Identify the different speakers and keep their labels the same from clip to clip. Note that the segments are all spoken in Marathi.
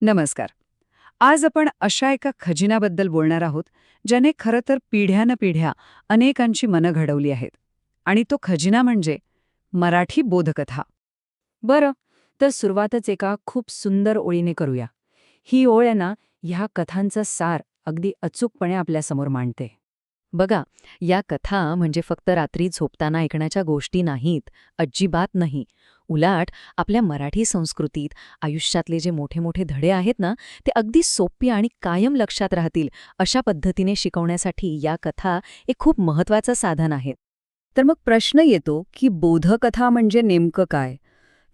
Speaker 1: नमस्कार. आज आपण अशा एका खजिन्याबद्दल बोलणार आहोत, ज्याने खरं तर पिढ्यानपिढ्या अनेकांची मनं घडवली आहेत. आणि तो खजिना म्हणजे मराठी बोधकथा.
Speaker 2: बरं, तर सुरुवातच एका खूप सुंदर ओळीने करूया. ही ओळ आहे ना, ह्या कथांचा सार अगदी अचूकपणे आपल्यासमोर मांडते. बघा, या कथा म्हणजे फक्त रात्री झोपताना ऐकण्याच्या गोष्टी नाहीत, अजिबात नाही. उलट आपल्या मराठी संस्कृतीत आयुष्यातले जे मोठे मोठे धडे आहेत ना, ते अगदी सोपी आणि कायम लक्षात राहतील अशा पद्धतीने शिकवण्यासाठी या कथा एक खूप महत्त्वाचं साधन आहे.
Speaker 1: तर मग प्रश्न येतो की बोधकथा म्हणजे नेमकं काय?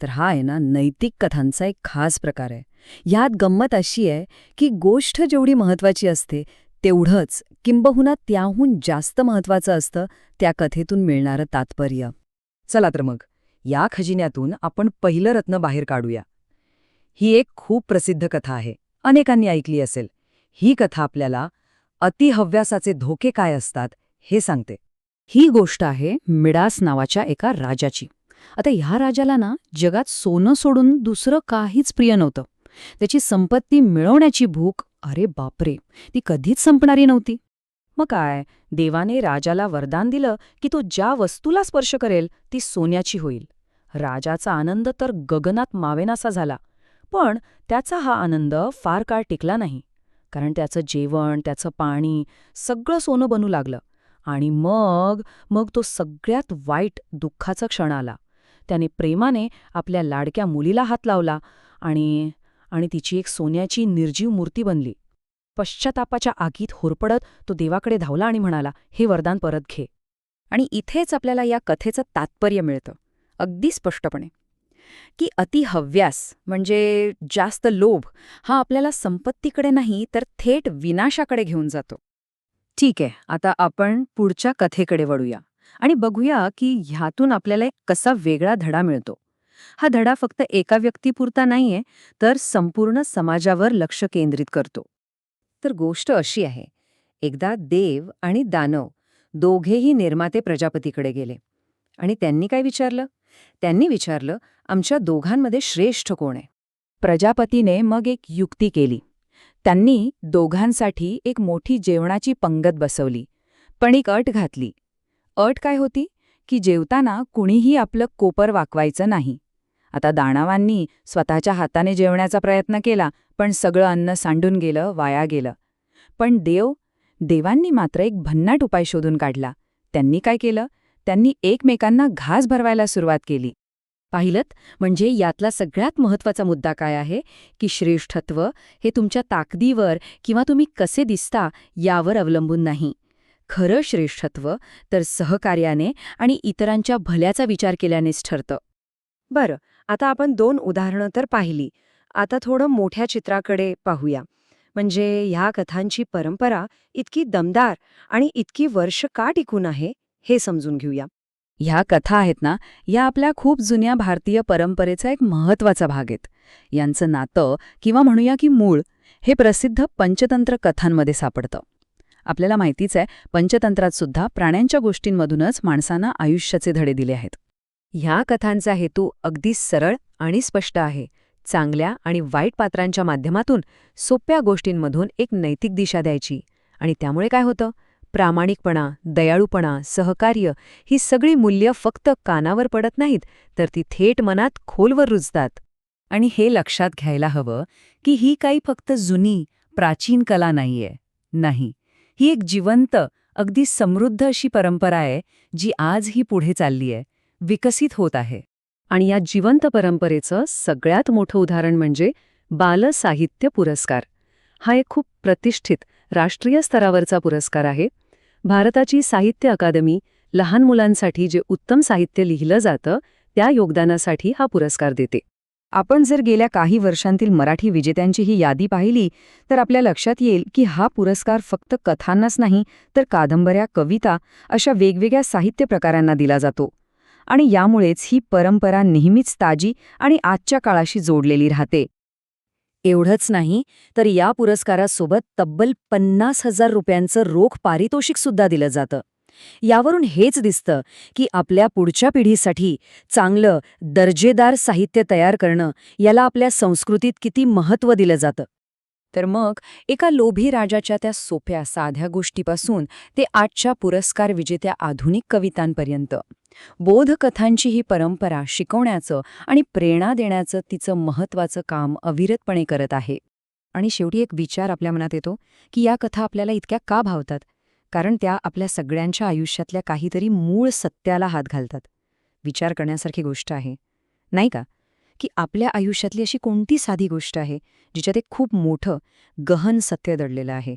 Speaker 1: तर हा आहे ना नैतिक कथांचा एक खास प्रकार आहे. ह्यात गंमत अशी आहे की गोष्ट जेवढी महत्वाची असते तेवढंच किंबहुना त्याहून जास्त महत्वाचं असतं त्या कथेतून मिळणारं तात्पर्य. चला तर मग या खजिन्यातून आपण पहिलं रत्न बाहेर काढूया. ही एक खूप प्रसिद्ध कथा आहे, अनेकांनी ऐकली असेल. ही कथा आपल्याला अतिहव्यासाचे धोके काय असतात हे सांगते. ही गोष्ट आहे मिडास नावाच्या एका राजाची. आता ह्या राजाला ना जगात सोनं सोडून दुसरं काहीच प्रिय नव्हतं. त्याची संपत्ती मिळवण्याची भूक, अरे बापरे, ती कधीच संपणारी नव्हती. मग काय, देवाने राजाला वरदान दिलं की तो ज्या वस्तूला स्पर्श करेल ती सोन्याची होईल. राजाचा आनंद तर गगनात मावेनासा झाला. पण त्याचा हा आनंद फार काळ टिकला नाही. कारण त्याचं जेवण, त्याचं पाणी सगळं सोनं बनू लागलं. आणि मग मग तो सगळ्यात वाईट दुःखाचा क्षण आला. त्याने प्रेमाने आपल्या लाडक्या मुलीला हात लावला आणि आणि तिची एक सोन्याची निर्जीव मूर्ती बनली. पश्चातापाच्या आगीत होरपडत तो देवाकडे धावला आणि म्हणाला, हे वरदान परत घे. आणि इथेच आपल्याला या कथेचं तात्पर्य मिळतं, अगदी स्पष्टपणे, की अतिहव्यास म्हणजे जास्त लोभ हा आपल्याला संपत्तीकडे नाही तर थेट विनाशाकडे घेऊन जातो. ठीक आहे, आता आपण पुढच्या कथेकडे वळूया आणि बघूया की ह्यातून आपल्याला एक कसा वेगळा धडा मिळतो. हा धडा फक्त एका व्यक्तीपुरता नाहीये, तर संपूर्ण समाजावर लक्ष केंद्रित करतो. तर गोष्ट अशी आहे, एकदा देव आणि दानव दोघेही निर्माते प्रजापतीकडे गेले. आणि त्यांनी काय विचारलं? त्यांनी विचारलं, आमच्या दोघांमध्ये श्रेष्ठ कोण आहे? प्रजापतीने मग एक युक्ती केली. त्यांनी दोघांसाठी एक मोठी जेवणाची पंगत बसवली, पण एक अट घातली. अट काय होती? की जेवताना कुणीही आपलं कोपर वाकवायचं नाही. आता दानवांनी स्वतःच्या हाताने जेवण्याचा प्रयत्न केला, पण सगळं अन्न सांडून गेलं, वाया गेलं. पण देवांनी मात्र एक भन्नाट उपाय शोधून काढला. त्यांनी काय केलं? त्यांनी एकमेकांना घास भरवायला सुरुवात केली. पाहिलंत, म्हणजे यातला सगळ्यात महत्त्वाचा मुद्दा काय आहे, की श्रेष्ठत्व हे तुमच्या ताकदीवर किंवा तुम्ही कसे दिसता यावर अवलंबून नाही. खरं श्रेष्ठत्व तर सहकार्याने आणि इतरांच्या भल्याचा विचार केल्यानेच ठरतं. बरं, आता आपण 2 उदाहरणं तर पाहिली. आता थोडं मोठ्या चित्राकडे पाहूया. म्हणजे ह्या कथांची परंपरा इतकी दमदार आणि इतकी वर्ष का टिकून आहे हे समजून घेऊया. ह्या कथा आहेत ना, या आपल्या खूप जुन्या भारतीय परंपरेचा एक महत्त्वाचा भाग आहेत. यांचं नातं किंवा म्हणूया की मूळ हे प्रसिद्ध पंचतंत्र कथांमध्ये सापडतं. आपल्याला माहितीच आहे, पंचतंत्रात सुद्धा प्राण्यांच्या गोष्टींमधूनच माणसांना आयुष्याचे धडे दिले आहेत. ह्या कथांचा हेतू अगदी सरळ आणि स्पष्ट आहे. चांगल्या आणि वाईट पात्रांच्या माध्यमातून सोप्या गोष्टींमधून एक नैतिक दिशा द्यायची. आणि त्यामुळे काय होतं? प्रामाणिकपणा, दयाळूपणा, सहकार्य ही सगळी मूल्य फक्त कानावर पडत नाहीत, तर ती थेट मनात खोलवर रुजतात. आणि हे लक्षात घ्यायला हवं की ही काही फक्त जुनी, प्राचीन कला नाहीये. नाही, ही एक जिवंत, अगदी समृद्ध अशी परंपरा आहे, जी आजही पुढे चालली आहे, विकसित होत आहे. आणि या जिवंत परंपरेचं सगळ्यात मोठं उदाहरण म्हणजे बाल साहित्य पुरस्कार. हा एक खूप प्रतिष्ठित राष्ट्रीय स्तरावरचा पुरस्कार आहे. भारताची साहित्य अकादमी लहान मुलांसाठी जे उत्तम साहित्य लिहिलं जातं त्या योगदानासाठी हा पुरस्कार देते. आपण जर गेल्या काही वर्षांतील मराठी विजेत्यांची ही यादी पाहिली तर आपल्या लक्षात येईल की हा पुरस्कार फक्त कथांनाच नाही तर कादंबऱ्या, कविता अशा वेगवेगळ्या साहित्य प्रकारांना दिला जातो. आणि यामुळेच ही परंपरा नेहमीच ताजी आणि आजच्या काळाशी जोडलेली राहते. एवढंच नाही, तर या पुरस्कारासोबत तब्बल 50,000 रुपयांचं रोख पारितोषिक सुद्धा दिलं जातं. यावरून हेच दिसतं की आपल्या पुढच्या पिढीसाठी चांगलं, दर्जेदार साहित्य तयार करणं याला आपल्या संस्कृतीत किती महत्त्व दिलं जातं.
Speaker 2: तर मग एका लोभी राजाच्या त्या सोप्या साध्या गोष्टीपासून ते आजच्या पुरस्कार विजेत्या आधुनिक कवितांपर्यंत बोधकथांची ही परंपरा शिकवण्याचं आणि प्रेरणा देण्याचं तिचं महत्त्वाचं काम अविरतपणे करत आहे. आणि शेवटी एक विचार आपल्या मनात येतो की या कथा आपल्याला इतक्या का भावतात? कारण त्या आपल्या सगळ्यांच्या आयुष्यातल्या काहीतरी मूळ सत्याला हात घालतात. विचार करण्यासारखी गोष्ट आहे, नाही का? की आपल्या आयुष्यातली अशी कोणती साधी गोष्ट आहे जिच्यात एक खूप मोठं, गहन सत्य दडलेलं आहे.